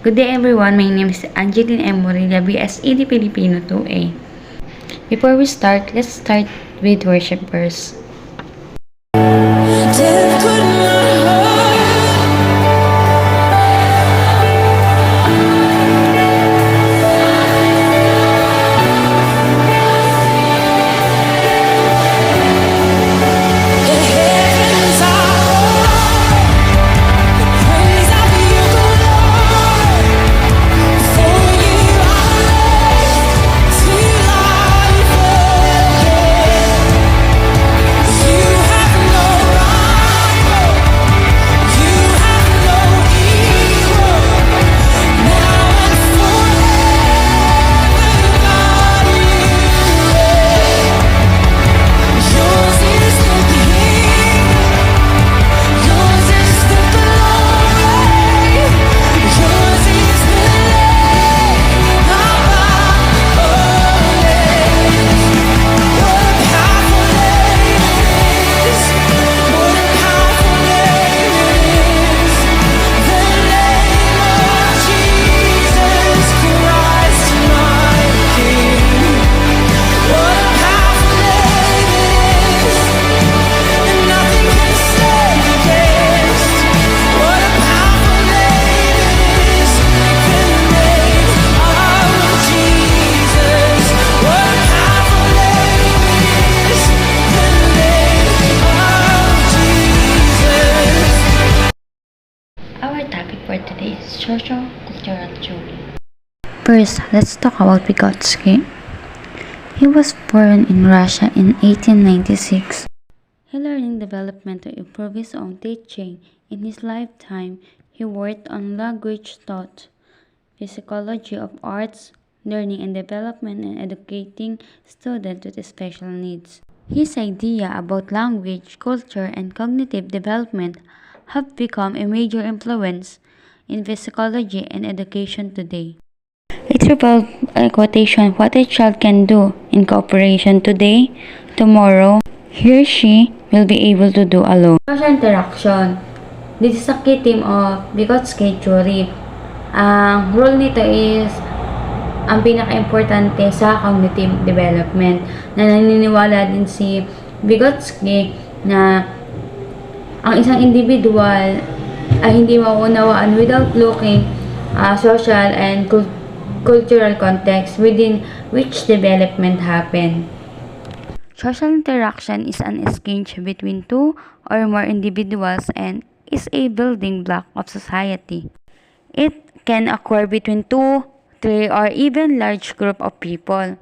Good day everyone, my name is Angeline M. Morilla, BSED Filipino 2A. Before we start, let's start with worship verse. Our topic for today is Socio-Cultural theory. First, let's talk about Vygotsky. He was born in Russia in 1896. He learned in development to improve his own teaching. In his lifetime, he worked on language thought, psychology of arts, learning and development, and educating students with special needs. His idea about language, culture, and cognitive development have become a major influence in psychology and education today. It revolves a quotation, what a child can do in cooperation today, tomorrow, he or she will be able to do alone. Social interaction. This is a key theme of Vygotsky theory. Ang role nito is ang pinaka-importante sa cognitive development na naniniwala din si Vygotsky na ang isang individual ay hindi maunawaan without looking social and cultural context within which development happen. Social interaction is an exchange between two or more individuals and is a building block of society. It can occur between two, three, or even large group of people.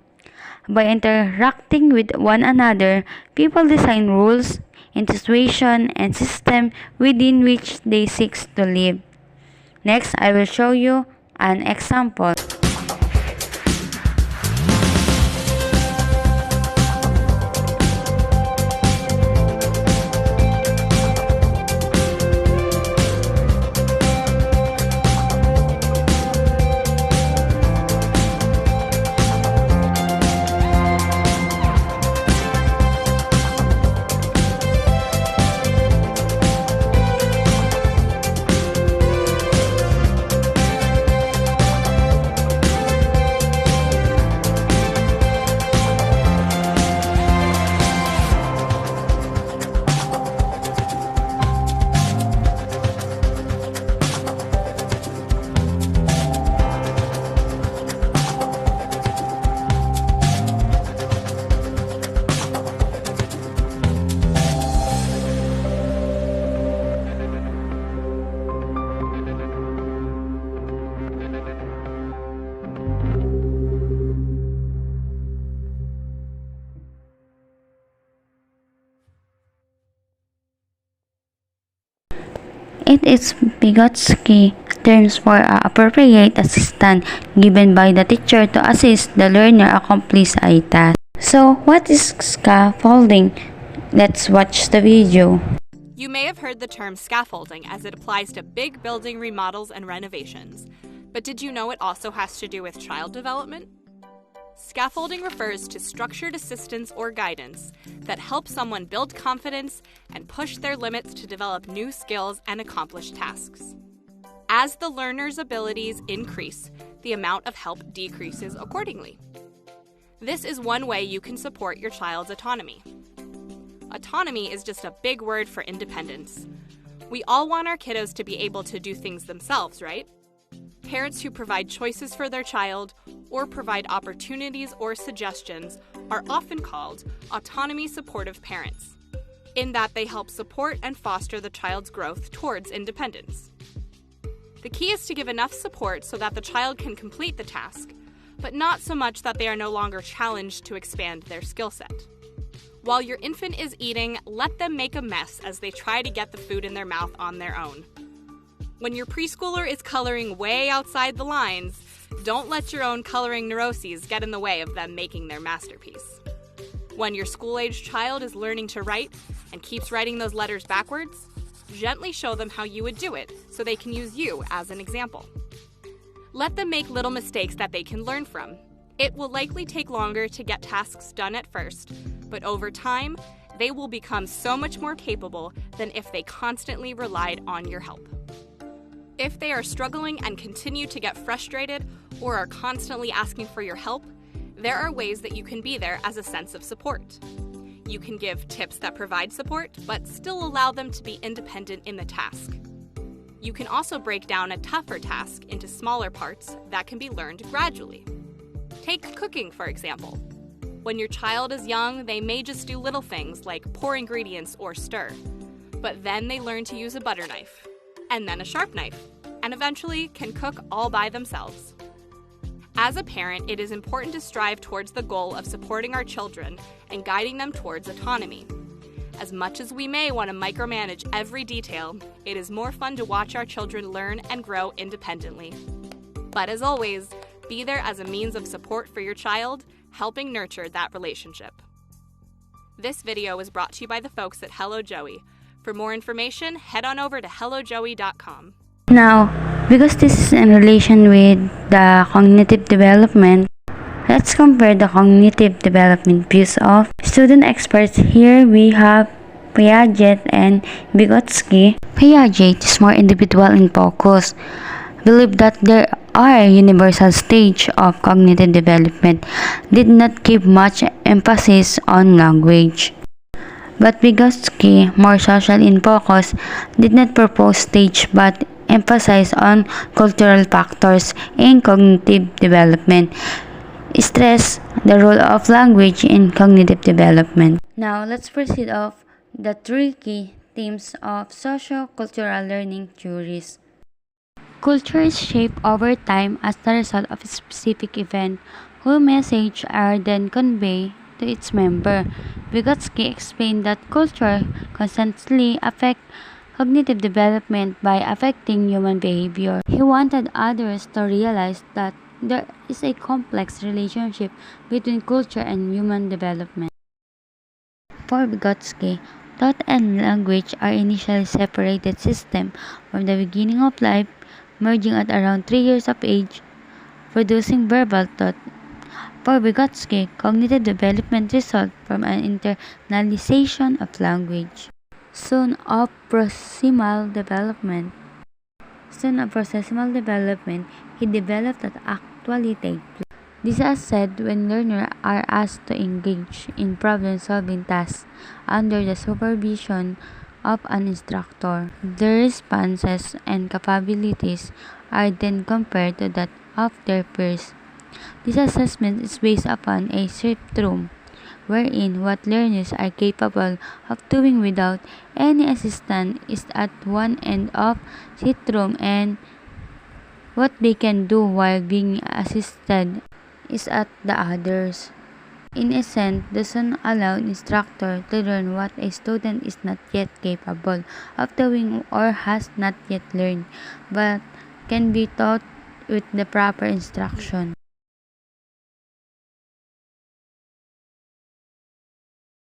By interacting with one another, people design rules, institution, and system within which they seek to live. Next, I will show you an example. It is Vygotsky terms for appropriate assistance given by the teacher to assist the learner accomplish a task. So, what is scaffolding? Let's watch the video. You may have heard the term scaffolding as it applies to big building remodels and renovations. But did you know it also has to do with child development? Scaffolding refers to structured assistance or guidance that helps someone build confidence and push their limits to develop new skills and accomplish tasks. As the learner's abilities increase, the amount of help decreases accordingly. This is one way you can support your child's autonomy. Autonomy is just a big word for independence. We all want our kiddos to be able to do things themselves, right? Parents who provide choices for their child or provide opportunities or suggestions are often called autonomy supportive parents, in that they help support and foster the child's growth towards independence. The key is to give enough support so that the child can complete the task, but not so much that they are no longer challenged to expand their skill set. While your infant is eating, let them make a mess as they try to get the food in their mouth on their own. When your preschooler is coloring way outside the lines, don't let your own coloring neuroses get in the way of them making their masterpiece. When your school-age child is learning to write and keeps writing those letters backwards, gently show them how you would do it so they can use you as an example. Let them make little mistakes that they can learn from. It will likely take longer to get tasks done at first, but over time, they will become so much more capable than if they constantly relied on your help. If they are struggling and continue to get frustrated or are constantly asking for your help, there are ways that you can be there as a sense of support. You can give tips that provide support, but still allow them to be independent in the task. You can also break down a tougher task into smaller parts that can be learned gradually. Take cooking, for example. When your child is young, they may just do little things like pour ingredients or stir, but then they learn to use a butter knife, and then a sharp knife, and eventually can cook all by themselves. As a parent, it is important to strive towards the goal of supporting our children and guiding them towards autonomy. As much as we may want to micromanage every detail, it is more fun to watch our children learn and grow independently. But as always, be there as a means of support for your child, helping nurture that relationship. This video was brought to you by the folks at Hello Joey. For more information, head on over to hellojoey.com. Now, because this is in relation with the cognitive development, let's compare the cognitive development views of student experts. Here we have Piaget and Vygotsky. Piaget is more individual in focus, believed that there are universal stage of cognitive development, did not give much emphasis on language. But Vygotsky, more social in focus, did not propose stage but emphasize on cultural factors in cognitive development, stress the role of language in cognitive development. Now, let's proceed of the three key themes of socio-cultural learning theories. Culture is shaped over time as the result of a specific event, whose messages are then conveyed to its member. Vygotsky explained that culture constantly affects cognitive development by affecting human behavior. He wanted others to realize that there is a complex relationship between culture and human development. For Vygotsky, thought and language are initially separated systems from the beginning of life, merging at around 3 years of age, producing verbal thought. For Vygotsky, cognitive development results from an internalization of language. Soon of proximal development, he developed that actually takes place. This is said when learners are asked to engage in problem-solving tasks under the supervision of an instructor. Their responses and capabilities are then compared to that of their peers. This assessment is based upon a spectrum, wherein what learners are capable of doing without any assistance is at one end of the spectrum, and what they can do while being assisted is at the others. In essence, does not allow an instructor to learn what a student is not yet capable of doing or has not yet learned, but can be taught with the proper instruction.